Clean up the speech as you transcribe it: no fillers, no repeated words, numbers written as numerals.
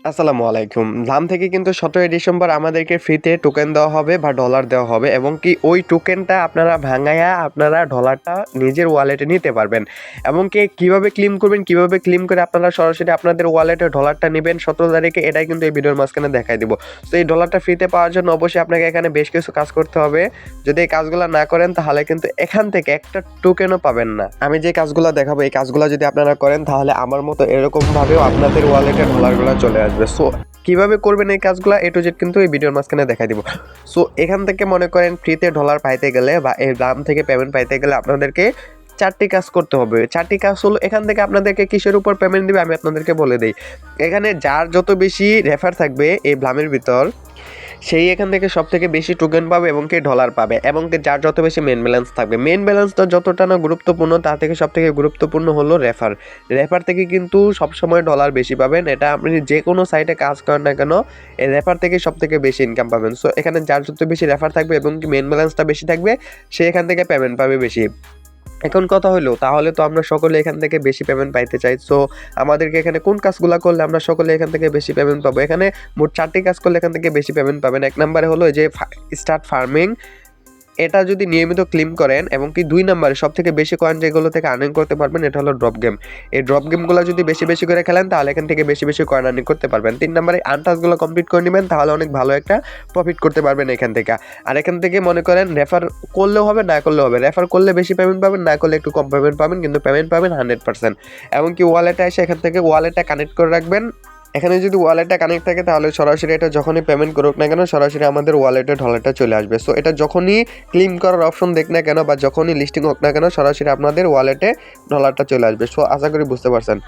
আসসালামু আলাইকুম। ধাম থেকে কিন্তু ১৭ই ডিসেম্বর আমাদেরকে ফ্রিতে টোকেন দেওয়া হবে বা ডলার দেওয়া হবে এবং কি ওই টোকেনটা আপনারা ভাঙাইয়া আপনারা ডলারটা নিজের ওয়ালেটে নিতে পারবেন। এবং কি কিভাবে ক্লেম করবেন, কিভাবে ক্লেম করে আপনারা সরাসরি আপনাদের ওয়ালেটে ডলারটা নিবেন ১৭ তারিখে এটাই কিন্তু এই ভিডিওর মাঝখানে দেখাই দিব। তো এই ডলারটা ফ্রিতে পাওয়ার জন্য অবশ্যই আপনাকে এখানে বেশ কিছু কাজ করতে হবে। যদি এই কাজগুলো না করেন তাহলে কিন্তু এখান থেকে একটা টোকেনও পাবেন না। আমি যে কাজগুলো দেখাবো এই কাজগুলো যদি আপনারা করেন তাহলে আমার মতো এরকমভাবেও আপনাদের ওয়ালেটে ডলারগুলো চলে আসবে। সো কিভাবে করবেন এই কাজগুলো A to Z কিন্তু এই ভিডিওর মাঝখানে দেখাই দিব। সো এখান থেকে মনে করেন ফ্রিতে ডলার পাইতে গেলে বা এই দাম থেকে পেমেন্ট পাইতে গেলে আপনাদেরকে 4টি কাজ করতে হবে। 4টি কাজ হলো এখান থেকে আপনাদেরকে কিসের উপর পেমেন্ট দিবে আমি আপনাদেরকে বলে দেই। এখানে যার যত বেশি রেফার থাকবে এই ব্লামের ভিতর সেই এখান থেকে সবথেকে বেশি টোকেন পাবে এবং কি ডলার পাবে এবং কি যার যত বেশি মেন ব্যালেন্স থাকবে। মেন ব্যালেন্সটা যতটা না গুরুত্বপূর্ণ তার থেকে সবথেকে গুরুত্বপূর্ণ হলো রেফার থেকে কিন্তু সবসময় ডলার বেশি পাবেন। এটা আপনি যে কোনো সাইটে কাজ করেন না কেন এই রেফার থেকে সবথেকে বেশি ইনকাম পাবেন। সো এখানে যার যত বেশি রেফার থাকবে এবং কি মেন ব্যালেন্সটা বেশি থাকবে সে এখান থেকে পেমেন্ট পাবে বেশি। এখন কথা হলো তাহলে তো আমরা সকলে এখান থেকে বেশি পেমেন্ট পাইতে চাই। সো আমাদেরকে এখানে কোন কাজগুলো করলে আমরা সকলে এখান থেকে বেশি পেমেন্ট পাবো? এখানে মোট 4টি কাজ করলে এখান থেকে বেশি পেমেন্ট পাবেন। 1 নম্বরে হলো যে স্টার্ট ফার্মিং, এটা যদি নিয়মিত ক্লেম করেন এবং কি 2 নম্বরে সবথেকে বেশি কয়েন যেগুলো থেকে আর্নিং করতে পারবেন এটা হলো ড্রপ গেম। এই ড্রপ গেমগুলো যদি বেশি বেশি করে খেলেন তাহলে এখান থেকে বেশি বেশি কয়েন আর্নিং করতে পারবেন। 3 নম্বরে আনটাস্কগুলো কমপ্লিট করে নেবেন তাহলে অনেক ভালো একটা প্রফিট করতে পারবেন এখান থেকে। আর এখান থেকে মনে করেন রেফার করলেও হবে না করলেও হবে। রেফার করলে বেশি পেমেন্ট পাবেন, না করলে একটু কম পেমেন্ট পাবেন, কিন্তু পেমেন্ট পাবেন 100%। এবং কি ওয়ালেটে এসে এখান থেকে ওয়ালেটটা কানেক্ট করে রাখবেন। এখানে যদি ওয়ালেটটা কানেক্ট থাকে তাহলে সরাসরি এটা যখনই পেমেন্ট করুক না কেন সরাসরি আমাদের ওয়ালেটে ডলারটা চলে আসবে। সো এটা যখনই ক্লেম করার অপশন দেখ না কেন বা যখনই লিস্টিং হোক না কেন সরাসরি আপনাদের ওয়ালেটে ডলারটা চলে আসবে। সো আশা করি বুঝতে পারছেন।